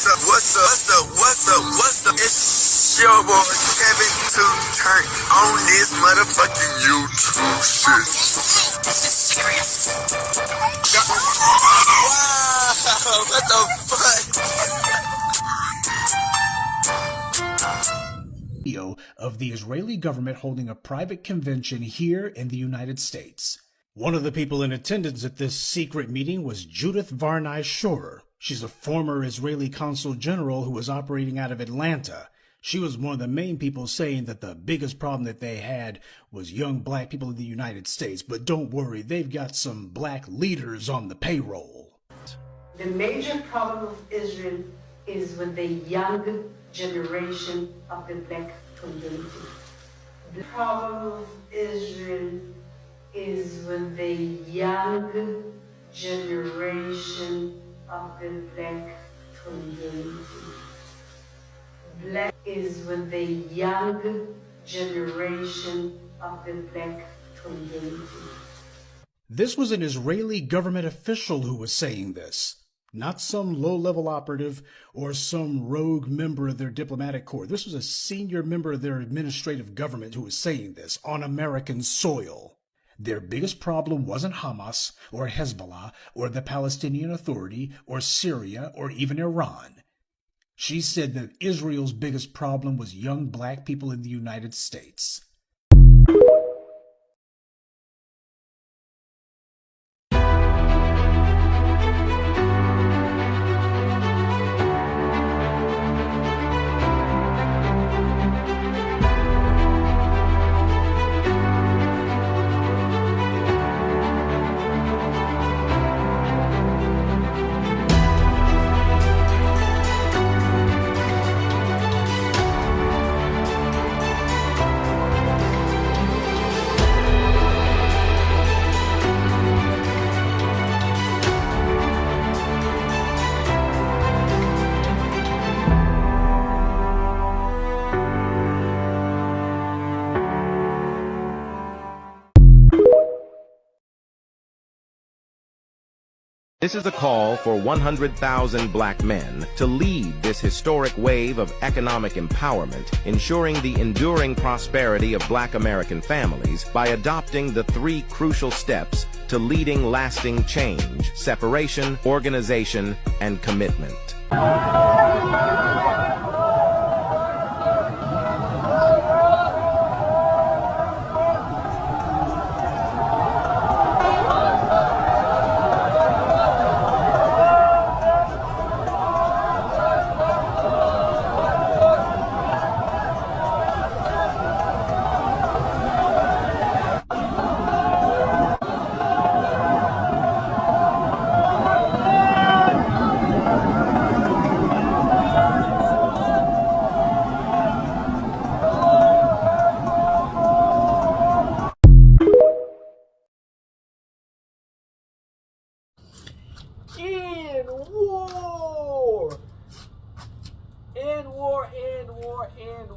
What's up? It's your boy Kevin to turn on this motherfucking YouTube shit. This is serious. Wow, what the fuck? Video of the Israeli government holding a private convention here in the United States. One of the people in attendance at this secret meeting was Judith Varney Shorer. She's a former Israeli consul general who was operating out of Atlanta. She was one of the main people saying that the biggest problem that they had was young black people in the United States. But don't worry, they've got some black leaders on the payroll. The major problem of Israel is with the young generation of the black community. The problem of Israel is with the young generation of the black community. Black is with the young generation of the black community. This was an Israeli government official who was saying this, not some low-level operative or some rogue member of their diplomatic corps. This was a senior member of their administrative government who was saying this on American soil. Their biggest problem wasn't Hamas or Hezbollah or the Palestinian Authority or Syria or even Iran. She said that Israel's biggest problem was young black people in the United States. This is a call for 100,000 black men to lead this historic wave of economic empowerment, ensuring the enduring prosperity of black American families by adopting the 3 crucial steps to leading lasting change: separation, organization, and commitment.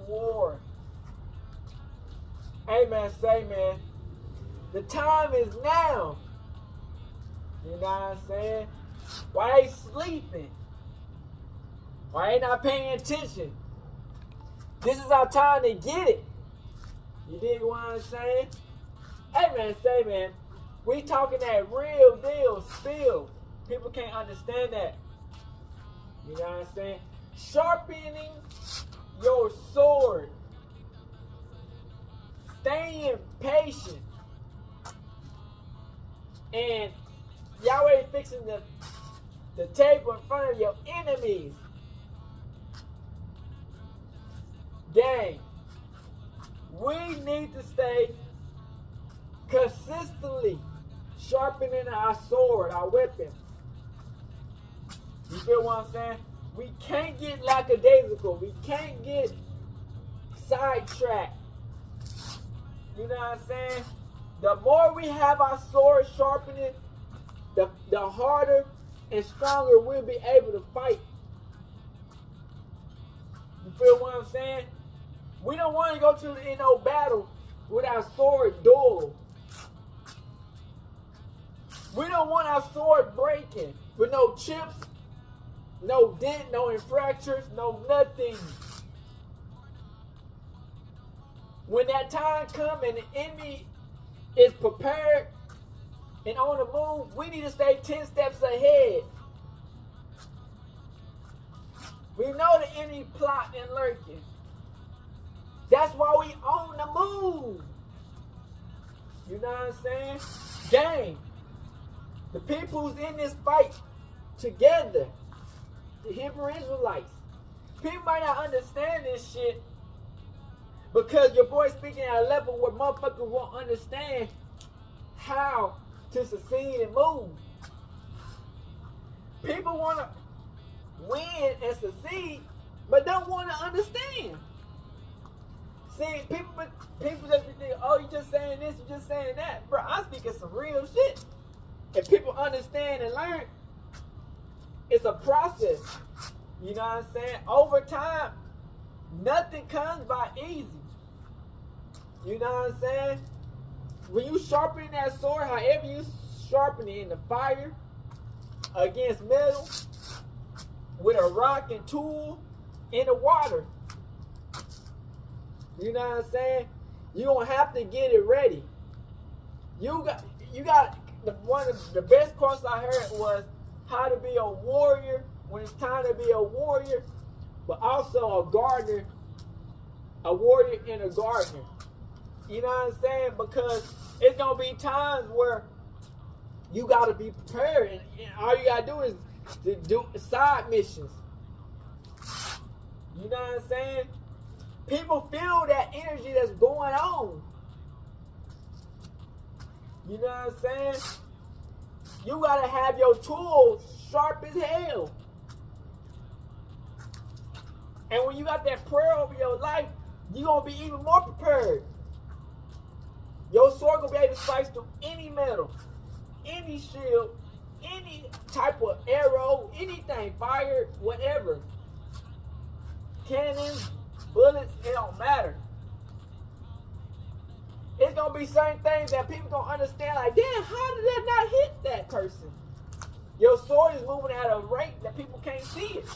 War. Hey man, say man, the time is now. You know what I'm saying? Why they sleeping? Why they not paying attention? This is our time to get it. You dig what I'm saying? Hey man, say man, we talking that real deal spill. People can't understand that. You know what I'm saying? Sharpening your sword. Staying patient. And Yahweh fixing the table in front of your enemies. Gang, we need to stay consistently sharpening our sword, our weapon. You feel what I'm saying? We can't get lackadaisical. We can't get sidetracked. You know what I'm saying? The more we have our sword sharpening, the harder and stronger we'll be able to fight. You feel what I'm saying? We don't want to go to no battle with our sword dull. We don't want our sword breaking with no chips no dent, no fractures, no nothing. When that time comes and the enemy is prepared and on the move, we need to stay 10 steps ahead. We know the enemy plotting and lurking. That's why we on the move. You know what I'm saying? Gang, the people who's in this fight together, the Hebrew Israelites, people might not understand this shit because your boy speaking at a level where motherfuckers won't understand how to succeed and move. People want to win and succeed, but don't want to understand. See, people just think, oh, you just saying this, you just saying that. Bro, I'm speaking some real shit. If people understand and learn, it's a process. You know what I'm saying? Over time, nothing comes by easy. You know what I'm saying? When you sharpen that sword, however you sharpen it, in the fire, against metal, with a rock and tool, in the water. You know what I'm saying? You don't have to get it ready. You got one of the best quotes I heard was how to be a warrior when it's time to be a warrior, but also a gardener, a warrior and a gardener. You know what I'm saying? Because it's gonna be times where you gotta be prepared, and all you gotta do is to do side missions. You know what I'm saying? People feel that energy that's going on. You know what I'm saying? You gotta have your tools sharp as hell. And when you got that prayer over your life, you're gonna be even more prepared. Your sword gonna be able to slice through any metal, any shield, any type of arrow, anything, fire, whatever. Cannons, bullets, it don't matter. It's gonna be certain things that people gonna understand, like, damn, how did that not hit that person? Your sword is moving at a rate that people can't see it.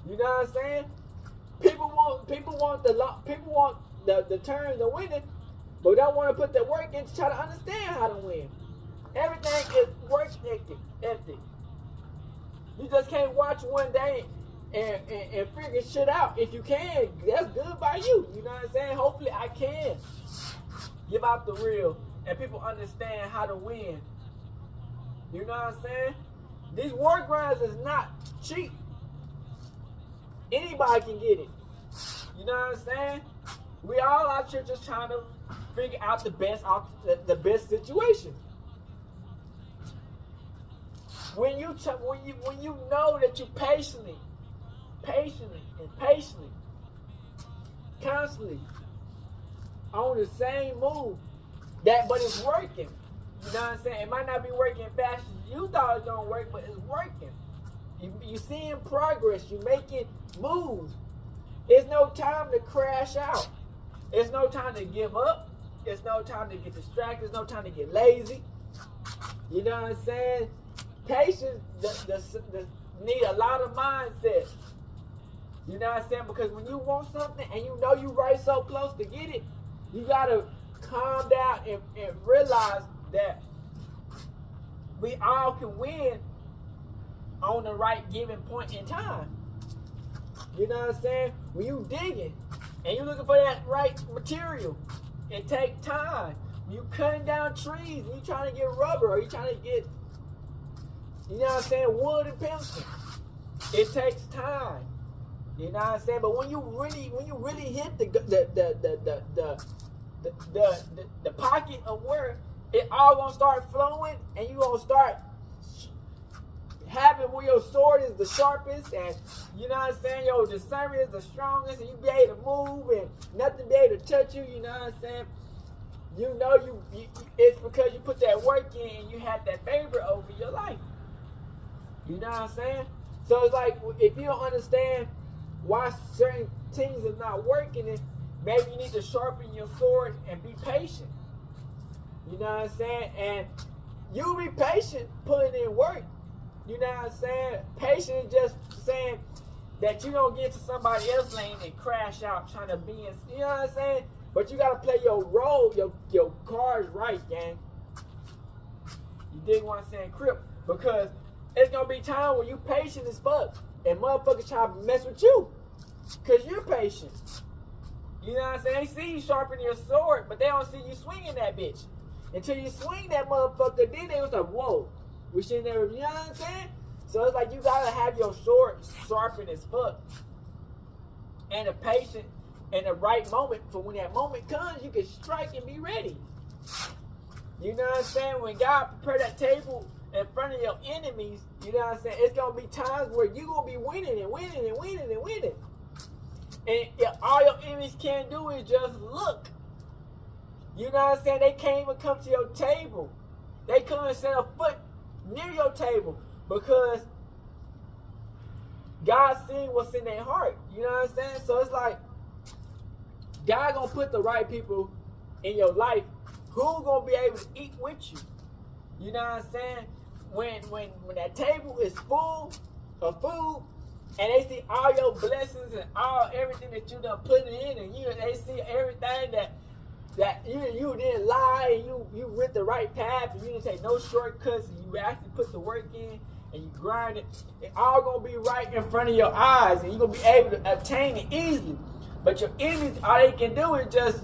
You know what I'm saying? People want the turns and winning, but don't want to put the work in to try to understand how to win. Everything is work ethic. You just can't watch one day and figure shit out. If you can, that's good by you. You know what I'm saying? Hopefully I can give out the real and people understand how to win. You know what I'm saying? These war grinds is not cheap. Anybody can get it. You know what I'm saying? We all out here just trying to figure out the best situation. When you know that you patiently, constantly on the same move, but it's working. You know what I'm saying? It might not be working fast as you thought it was gonna work, but it's working. You seeing progress. You making moves. It's no time to crash out. It's no time to give up. It's no time to get distracted. It's no time to get lazy. You know what I'm saying? Patience need a lot of mindset. You know what I'm saying? Because when you want something and you know you right so close to get it, you gotta calm down and realize that we all can win on the right given point in time. You know what I'm saying? When you digging and you looking for that right material, it takes time. When you cutting down trees and you trying to get rubber, or you trying to get, you know what I'm saying, wood and pencil, it takes time. You know what I'm saying? But when you really hit the pocket of where it all gonna start flowing, and you gonna start having where your sword is the sharpest, and you know what I'm saying, your discernment is the strongest, and you be able to move and nothing be able to touch you. You know what I'm saying? You know you it's because you put that work in and you had that favor over your life. You know what I'm saying? So it's like, if you don't understand why certain things are not working, then maybe you need to sharpen your sword and be patient. You know what I'm saying? And you be patient putting in work. know what I'm saying? Patience is just saying that you don't get to somebody else's lane and crash out trying to be in, you know what I'm saying? But you gotta play your role, your cards right, gang. You dig what I'm saying, Crip? Because it's gonna be time when you patient as fuck and motherfuckers try to mess with you. Cause you're patient. You know what I'm saying? They see you sharpening your sword, but they don't see you swinging that bitch. Until you swing that motherfucker, then they was like, whoa, we shouldn't never, you know what I'm saying? So it's like you gotta have your sword sharpened as fuck. And the patient in the right moment, for when that moment comes, you can strike and be ready. You know what I'm saying? When God prepared that table in front of your enemies, you know what I'm saying? It's gonna be times where you gonna be winning and winning and winning and winning. And all your enemies can do is just look. You know what I'm saying? They can't even come to your table. They couldn't set a foot near your table because God seen what's in their heart. You know what I'm saying? So it's like God gonna put the right people in your life who gonna be able to eat with you. You know what I'm saying? When that table is full of food and they see all your blessings and everything that you done put in, and they see everything that you didn't lie, and you went the right path, and you didn't take no shortcuts, and you actually put the work in and you grind it. It all gonna be right in front of your eyes, and you're gonna be able to obtain it easily. But your enemies, all they can do is just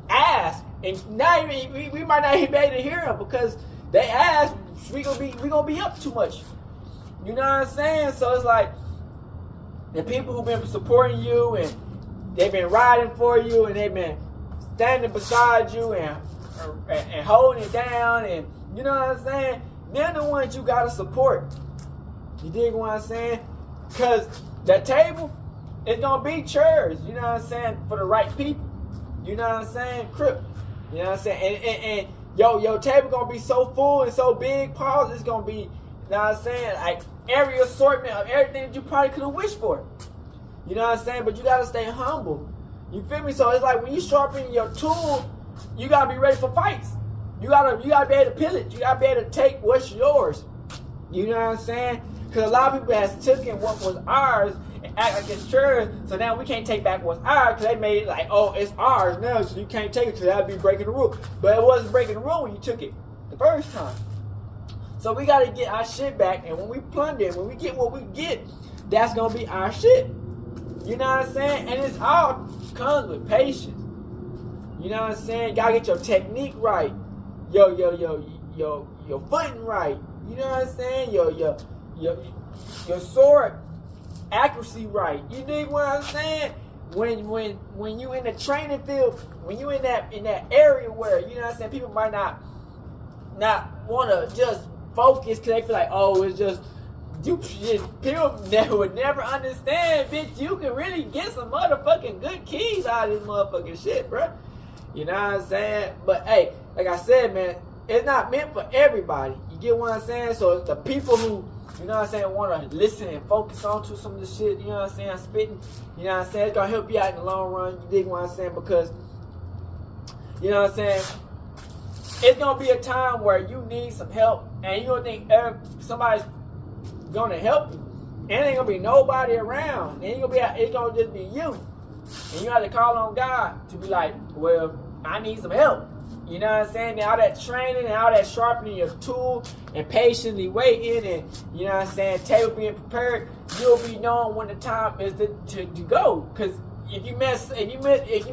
ask, and now we might not even be able to hear them because they ask. We gonna be up too much. You know what I'm saying? So it's like the people who've been supporting you and they've been riding for you and they've been standing beside you and holding it down, and you know what I'm saying? They're the ones you gotta support. You dig what I'm saying? Cause that table is gonna be chairs, you know what I'm saying, for the right people. You know what I'm saying? Crip. You know what I'm saying? And your table gonna be so full and so big, Paul, it's gonna be, you know what I'm saying, like every assortment of everything that you probably could have wished for. You know what I'm saying? But you gotta stay humble. You feel me? So it's like when you sharpen your tool, you gotta be ready for fights. You gotta be able to pillage. You gotta be able to take what's yours. You know what I'm saying? Because a lot of people has taken what was ours and act like it's yours. So now we can't take back what's ours because they made it like, oh, it's ours now, so you can't take it because that'd be breaking the rule. But it wasn't breaking the rule when you took it the first time. So we gotta get our shit back, and when we plunder it, when we get what we get, that's gonna be our shit. You know what I'm saying? And it's all comes with patience. You know what I'm saying? You gotta get your technique right. Your footing right. You know what I'm saying? Your sword accuracy right. You dig what I'm saying? When you in the training field, when you in that area where, you know what I'm saying, people might not wanna just focus because they feel like, oh, it's just people would never understand, bitch. You can really get some motherfucking good keys out of this motherfucking shit, bro. You know what I'm saying? But hey, like I said, man, it's not meant for everybody. You get what I'm saying? So it's the people who, you know what I'm saying, want to listen and focus on to some of the shit, you know what I'm saying, I'm spitting, you know what I'm saying, it's going to help you out in the long run. You dig what I'm saying? Because, you know what I'm saying, it's going to be a time where you need some help, and you don't think somebody's gonna help you, and there ain't gonna be nobody around. It's gonna just be you, and you have to call on God to be like, well, I need some help. You know what I'm saying? And all that training and all that sharpening your tool and patiently waiting, and you know what I'm saying, table being prepared, you'll be knowing when the time is to go. Because if you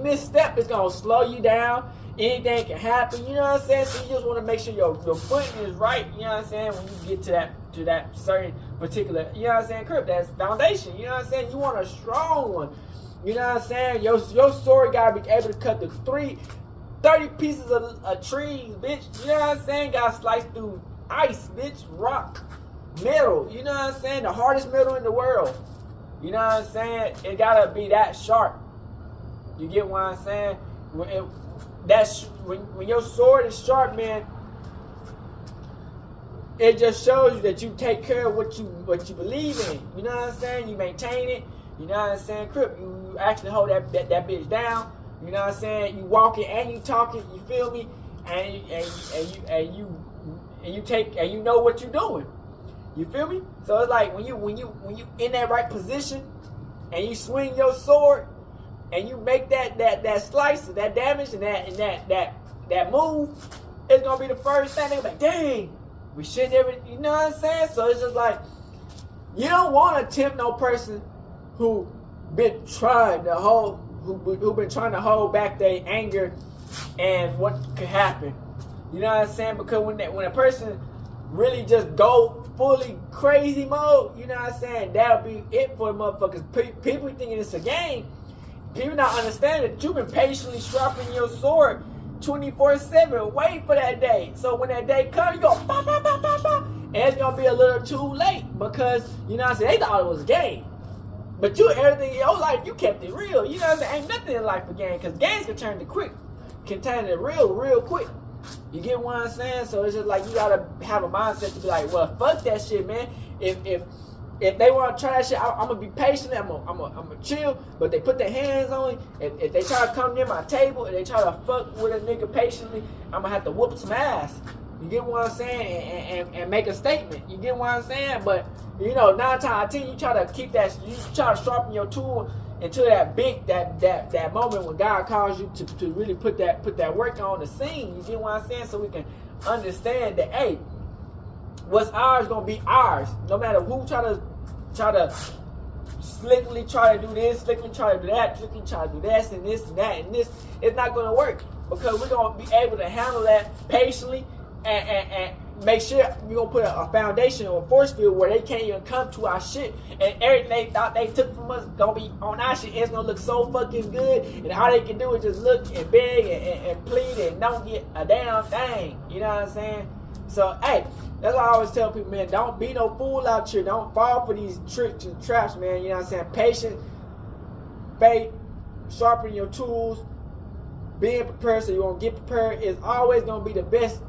misstep, it's gonna slow you down. Anything can happen. You know what I'm saying? So you just want to make sure your footing is right. You know what I'm saying? When you get to that certain particular, you know what I'm saying, Crip, that's foundation. You know what I'm saying? You want a strong one. You know what I'm saying? Your sword gotta be able to cut the 30 pieces of trees, bitch. You know what I'm saying? Gotta slice through ice, bitch, rock, metal. You know what I'm saying? The hardest metal in the world. You know what I'm saying? It gotta be that sharp. You get what I'm saying? When your sword is sharp, man, it just shows you that you take care of what you believe in. You know what I'm saying? You maintain it. You know what I'm saying? Crip, you actually hold that bitch down. You know what I'm saying? You walking and you talking. You feel me? And you know what you're doing. You feel me? So it's like when you in that right position and you swing your sword and you make that slice, that damage, and that move, it's gonna be the first thing they're like, dang, we shit everything. You know what I'm saying? So it's just like you don't want to tempt no person who been trying to hold back their anger and what could happen. You know what I'm saying? Because when a person really just go fully crazy mode, you know what I'm saying? That'll be it for motherfuckers. People thinking it's a game. People not understanding that you've been patiently sharpening your sword 24/7, waiting for that day. So when that day comes, you go bah, bah, bah, bah, bah, and it's gonna be a little too late because you know what I'm saying, they thought it was a game. But you, everything in your life, you kept it real. You know what I'm saying? Ain't nothing in life a game, because games can turn it real quick. You get what I'm saying? So it's just like you gotta have a mindset to be like, well, fuck that shit, man. If they want to try that shit, I'm gonna be patient. I'm gonna chill. But they put their hands on me. If they try to come near my table and they try to fuck with a nigga patiently, I'm gonna have to whoop some ass. You get what I'm saying? And make a statement. You get what I'm saying? But you know, 9 times out of 10, you try to keep that. You try to sharpen your tool until that moment when God calls you to really put that work on the scene. You get what I'm saying? So we can understand that, hey, what's ours gonna be ours. No matter who try to slickly try to do this, slickly try to do that, slickly try to do this and this and that and this, it's not gonna work because we're gonna be able to handle that patiently and make sure we're gonna put a foundation or a force field where they can't even come to our shit, and everything they thought they took from us gonna be on our shit. It's gonna look so fucking good, and all they can do is just look and beg and plead and don't get a damn thing. You know what I'm saying? So hey, that's why I always tell people, man, don't be no fool out here. Don't fall for these tricks and traps, man. You know what I'm saying? Patience, faith, sharpen your tools, being prepared so you won't get prepared is always gonna be the best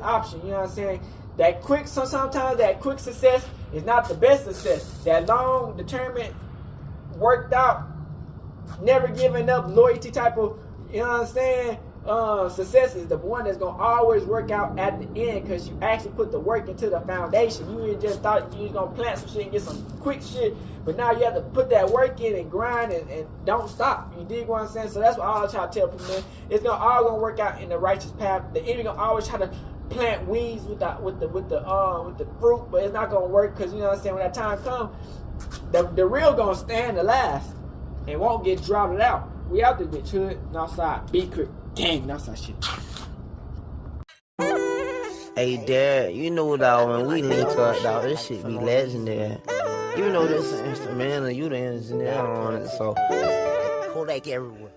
option. You know what I'm saying? Sometimes that quick success is not the best success. That long, determined, worked out, never giving up, loyalty type of, you know what I'm saying? Success is the one that's gonna always work out at the end because you actually put the work into the foundation. You just thought you was gonna plant some shit and get some quick shit, but now you have to put that work in and grind and don't stop. You dig what I'm saying? So that's what I always try to tell people, man. It's all gonna work out in the righteous path. The enemy gonna always try to plant weeds with the fruit, but it's not gonna work because you know what I'm saying. When that time comes, the real gonna stand the last and won't get droughted out. We out there, bitch. Hood, Northside, Big Creek. Dang, that's that shit. Hey, Dad, you know, dog, when we link up, dog, this shit be legendary. You know this instrumental, you the engineer on it, so Kodak everywhere.